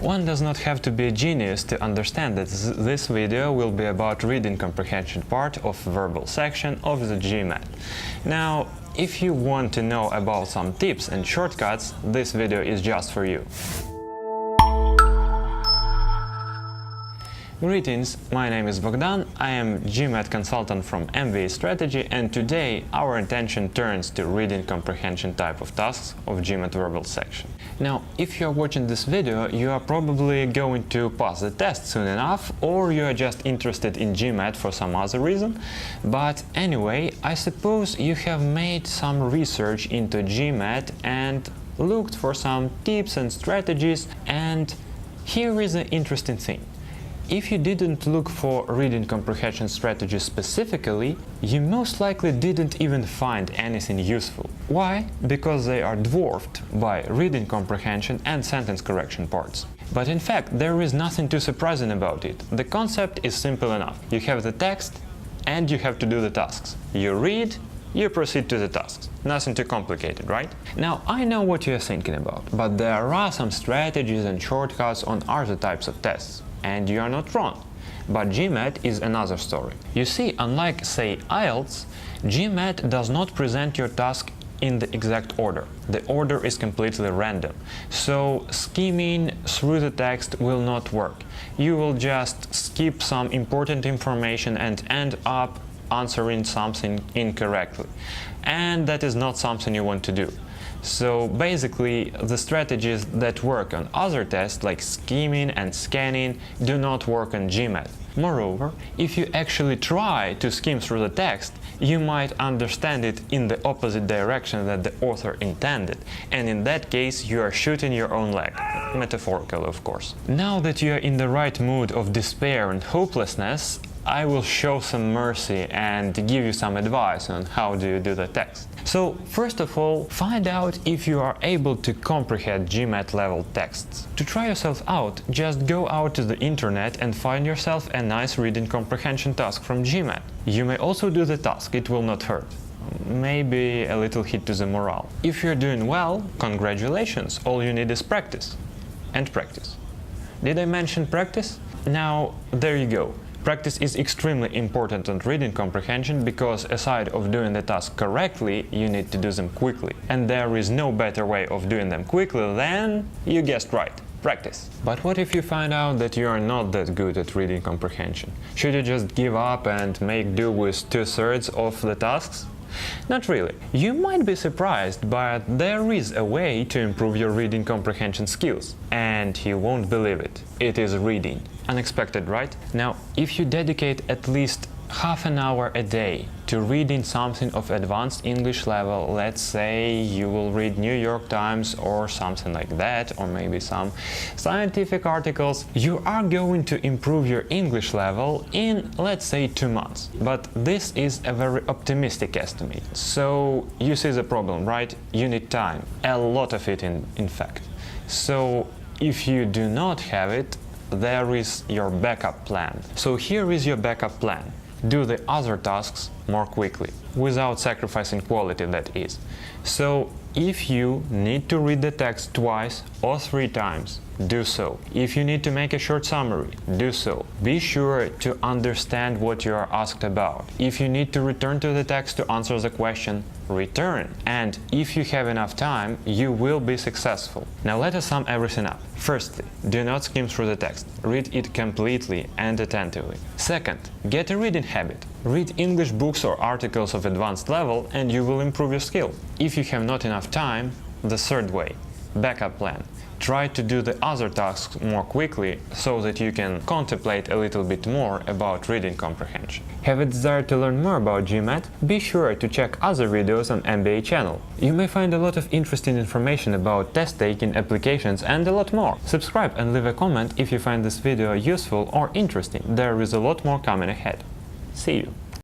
One does not have to be a genius to understand that this video will be about reading comprehension part of verbal section of the GMAT. Now, if you want to know about some tips and shortcuts, this video is just for you. Greetings, my name is Bogdan, I am GMAT consultant from MBA Strategy, and today our attention turns to reading comprehension type of tasks of GMAT verbal section. Now, if you are watching this video, you are probably going to pass the test soon enough, or you are just interested in GMAT for some other reason. But anyway, I suppose you have made some research into GMAT and looked for some tips and strategies, and here is the interesting thing. If you didn't look for reading comprehension strategies specifically, you most likely didn't even find anything useful. Why? Because they are dwarfed by reading comprehension and sentence correction parts. But in fact, there is nothing too surprising about it. The concept is simple enough. You have the text and you have to do the tasks. You read, you proceed to the tasks. Nothing too complicated, right? Now, I know what you're thinking about, but there are some strategies and shortcuts on other types of tests. And you are not wrong. But GMAT is another story. You see, unlike, say, IELTS, GMAT does not present your task in the exact order. The order is completely random. So skimming through the text will not work. You will just skip some important information and end up answering something incorrectly. And that is not something you want to do. So basically, the strategies that work on other tests like skimming and scanning do not work on GMAT. Moreover, if you actually try to skim through the text, you might understand it in the opposite direction that the author intended, and in that case you are shooting your own leg. Metaphorical, of course. Now that you are in the right mood of despair and hopelessness, I will show some mercy and give you some advice on how do you do the text. So, first of all, find out if you are able to comprehend GMAT level texts. To try yourself out, just go out to the internet and find yourself a nice reading comprehension task from GMAT. You may also do the task, it will not hurt. Maybe a little hit to the morale. If you're doing well, congratulations, all you need is practice. And practice. Did I mention practice? Now, there you go. Practice is extremely important on reading comprehension because aside of doing the task correctly, you need to do them quickly. And there is no better way of doing them quickly than, you guessed right, practice. But what if you find out that you are not that good at reading comprehension? Should you just give up and make do with 2/3 of the tasks? Not really. You might be surprised, but there is a way to improve your reading comprehension skills. And you won't believe it. It is reading. Unexpected, right? Now, if you dedicate at least half an hour a day to reading something of advanced English level, let's say you will read New York Times or something like that, or maybe some scientific articles, you are going to improve your English level in, let's say, 2 months. But this is a very optimistic estimate. So you see the problem, right? You need time. A lot of it, in fact. So if you do not have it, there is your backup plan. So here is your backup plan. Do the other tasks more quickly, without sacrificing quality, that is. So, if you need to read the text twice or 3 times, do so. If you need to make a short summary, do so. Be sure to understand what you are asked about. If you need to return to the text to answer the question, return. And if you have enough time, you will be successful. Now let us sum everything up. Firstly, do not skim through the text. Read it completely and attentively. Second, get a reading habit. Read English books or articles of advanced level and you will improve your skill. If you have not enough time, the third way, backup plan. Try to do the other tasks more quickly so that you can contemplate a little bit more about reading comprehension. Have a desire to learn more about GMAT? Be sure to check other videos on MBA channel. You may find a lot of interesting information about test taking, applications and a lot more. Subscribe and leave a comment if you find this video useful or interesting. There is a lot more coming ahead. See you!